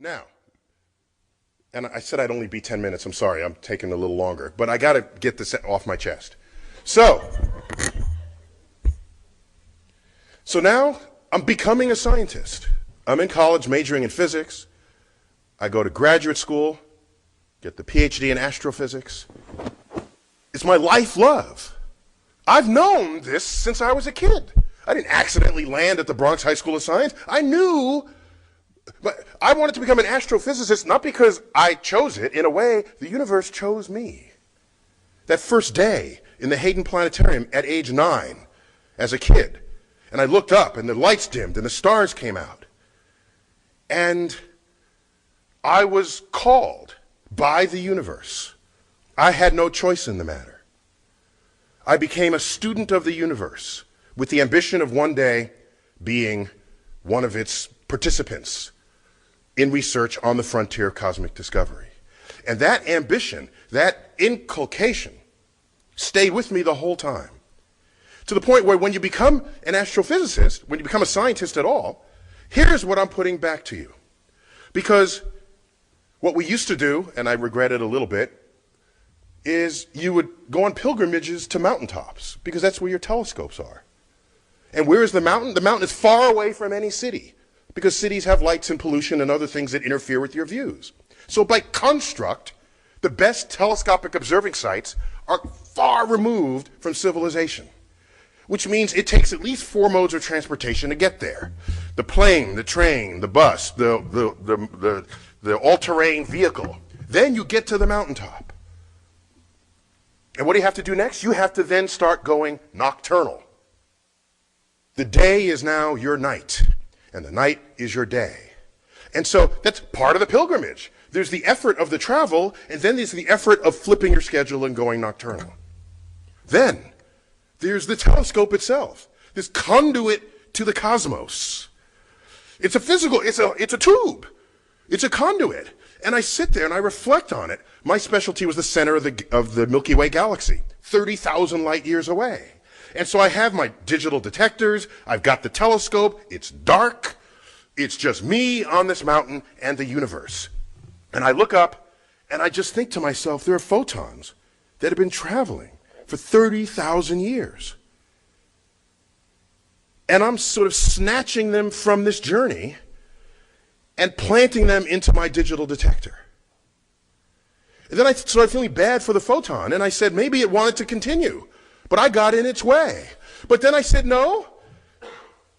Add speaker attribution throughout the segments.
Speaker 1: Now, and I said I'd only be 10 minutes. I'm sorry, I'm taking a little longer. But I got to get this off my chest. So now I'm becoming a scientist. I'm in college majoring in physics. I go to graduate school, get the Ph.D. in astrophysics. It's my life love. I've known this since I was a kid. I didn't accidentally land at the Bronx High School of Science. I knew, but I wanted to become an astrophysicist not because I chose it. In a way, the universe chose me. That first day in the Hayden Planetarium at age 9 as a kid, and I looked up and the lights dimmed and the stars came out. And I was called by the universe. I had no choice in the matter. I became a student of the universe with the ambition of one day being one of its participants in research on the frontier of cosmic discovery. And that ambition, that inculcation, stayed with me the whole time. To the point where when you become an astrophysicist, when you become a scientist at all, here's what I'm putting back to you. Because what we used to do, and I regret it a little bit, is you would go on pilgrimages to mountaintops, because that's where your telescopes are. And where is the mountain? The mountain is far away from any city, because cities have lights and pollution and other things that interfere with your views. So by construct, the best telescopic observing sites are far removed from civilization, which means it takes at least 4 modes of transportation to get there. The plane, the train, the bus, the all-terrain vehicle. Then you get to the mountaintop. And what do you have to do next? You have to then start going nocturnal. The day is now your night, and the night is your day. And so that's part of the pilgrimage. There's the effort of the travel, and then there's the effort of flipping your schedule and going nocturnal. Then there's the telescope itself, this conduit to the cosmos. It's a physical, it's a tube. It's a conduit. And I sit there and I reflect on it. My specialty was the center of the Milky Way galaxy, 30,000 light years away. And so I have my digital detectors, I've got the telescope, it's dark, it's just me on this mountain and the universe. And I look up and I just think to myself, there are photons that have been traveling for 30,000 years. And I'm sort of snatching them from this journey and planting them into my digital detector. And then I started feeling bad for the photon, and I said maybe it wanted to continue, but I got in its way. But then I said, no,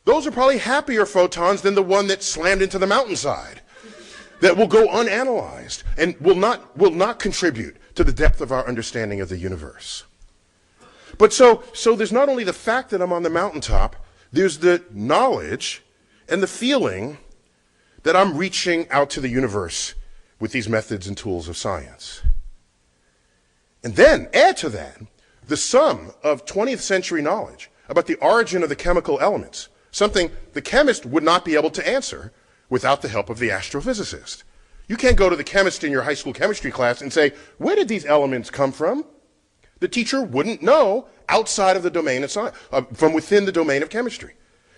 Speaker 1: those are probably happier photons than the one that slammed into the mountainside, that will go unanalyzed and will not contribute to the depth of our understanding of the universe. But so there's not only the fact that I'm on the mountaintop, there's the knowledge and the feeling that I'm reaching out to the universe with these methods and tools of science. And then add to that the sum of 20th century knowledge about the origin of the chemical elements, something the chemist would not be able to answer without the help of the astrophysicist. You can't go to the chemist in your high school chemistry class and say, where did these elements come from? The teacher wouldn't know outside of the domain of science, from within the domain of chemistry.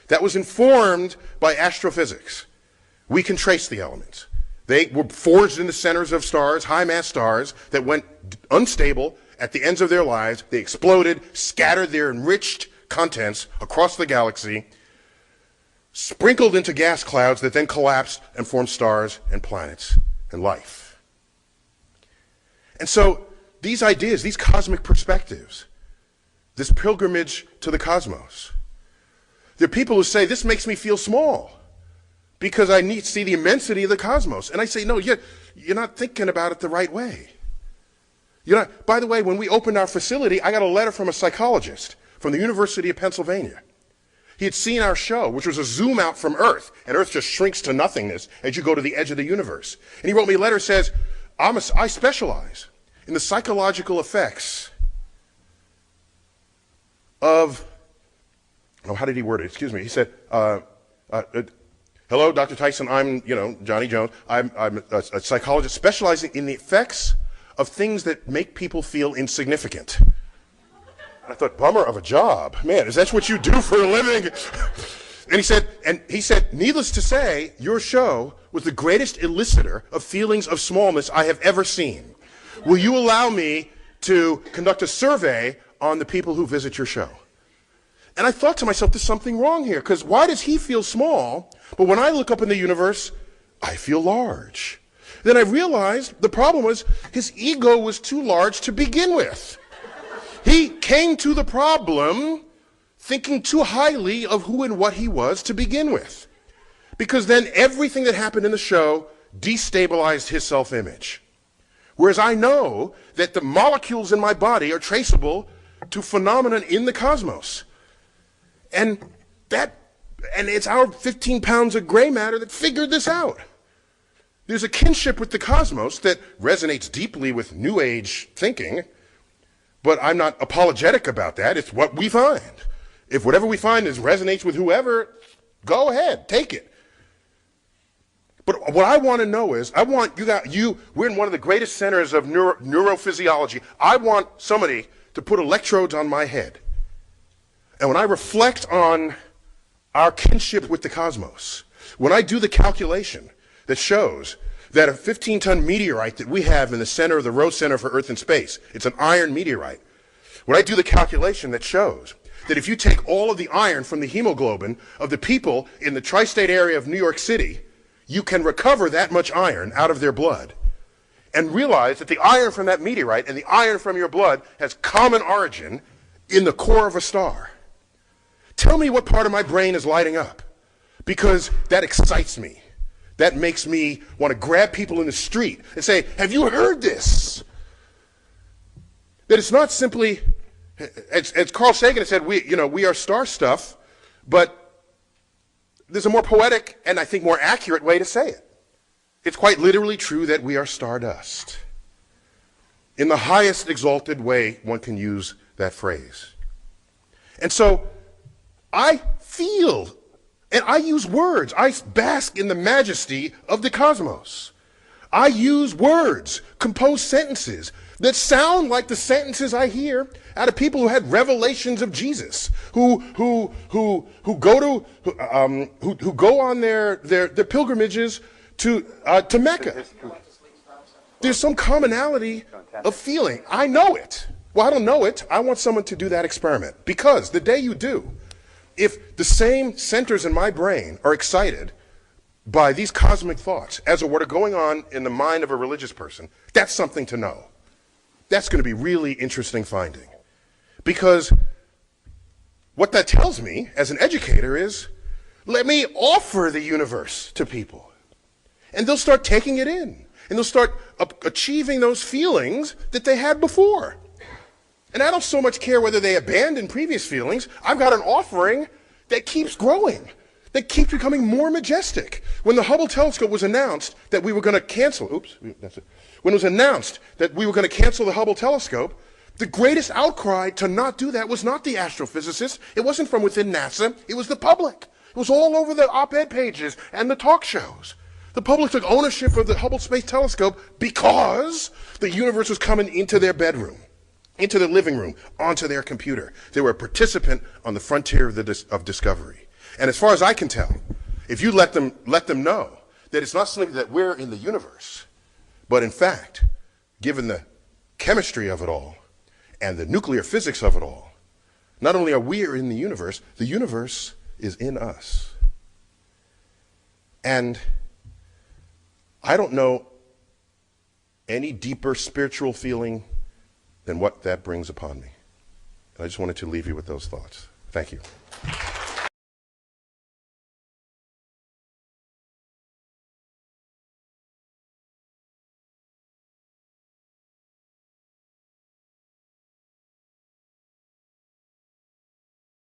Speaker 1: That was informed by astrophysics. We can trace the elements. They were forged in the centers of stars, high-mass stars, that went unstable at the ends of their lives. They exploded, scattered their enriched contents across the galaxy, sprinkled into gas clouds that then collapsed and formed stars and planets and life. And so these ideas, these cosmic perspectives, this pilgrimage to the cosmos, there are people who say, this makes me feel small, because I need to see the immensity of the cosmos. And I say, no, you're not thinking about it the right way. By the way, when we opened our facility, I got a letter from a psychologist from the University of Pennsylvania. He had seen our show, which was a zoom out from Earth, and Earth just shrinks to nothingness as you go to the edge of the universe. And he wrote me a letter that says, I specialize in the psychological effects of, how did he word it? Excuse me. He said, hello, Dr. Tyson, I'm, Johnny Jones. I'm a psychologist specializing in the effects of things that make people feel insignificant. And I thought, bummer of a job. Man, is that what you do for a living? And he said, needless to say, your show was the greatest elicitor of feelings of smallness I have ever seen. Will you allow me to conduct a survey on the people who visit your show? And I thought to myself, there's something wrong here, because why does he feel small, but when I look up in the universe, I feel large? Then I realized the problem was his ego was too large to begin with. He came to the problem thinking too highly of who and what he was to begin with. Because then everything that happened in the show destabilized his self-image. Whereas I know that the molecules in my body are traceable to phenomena in the cosmos. And it's our 15 pounds of gray matter that figured this out. There's a kinship with the cosmos that resonates deeply with New Age thinking, but I'm not apologetic about that. It's what we find. If whatever we find resonates with whoever, go ahead, take it. But what I want to know is, we're in one of the greatest centers of neurophysiology. I want somebody to put electrodes on my head. And when I reflect on our kinship with the cosmos, when I do the calculation that shows that a 15-ton meteorite that we have in the center of the Rose Center for Earth and Space, it's an iron meteorite. When I do the calculation that shows that if you take all of the iron from the hemoglobin of the people in the tri-state area of New York City, you can recover that much iron out of their blood and realize that the iron from that meteorite and the iron from your blood has common origin in the core of a star. Tell me what part of my brain is lighting up, because that excites me. That makes me want to grab people in the street and say, have you heard this? That it's not simply, as Carl Sagan said, we are star stuff, but there's a more poetic and I think more accurate way to say it. It's quite literally true that we are stardust. In the highest exalted way one can use that phrase. And so I feel, and I use words. I bask in the majesty of the cosmos. I use words, compose sentences that sound like the sentences I hear out of people who had revelations of Jesus, who go on their pilgrimages to Mecca. There's some commonality of feeling. I know it. Well, I don't know it. I want someone to do that experiment, because the day you do, if the same centers in my brain are excited by these cosmic thoughts as to what are going on in the mind of a religious person, that's something to know. That's going to be really interesting finding. Because what that tells me as an educator is, let me offer the universe to people. And they'll start taking it in. And they'll start achieving those feelings that they had before. And I don't so much care whether they abandon previous feelings. I've got an offering that keeps growing, that keeps becoming more majestic. When the Hubble telescope was announced that we were going to cancel, when it was announced that we were going to cancel the Hubble telescope, the greatest outcry to not do that was not the astrophysicists. It wasn't from within NASA. It was the public. It was all over the op-ed pages and the talk shows. The public took ownership of the Hubble Space Telescope because the universe was coming into their bedroom, into their living room, onto their computer. They were a participant on the frontier of discovery. And as far as I can tell, if you let them know that it's not simply that we're in the universe, but in fact, given the chemistry of it all and the nuclear physics of it all, not only are we in the universe is in us. And I don't know any deeper spiritual feeling than what that brings upon me. And I just wanted to leave you with those thoughts. Thank you.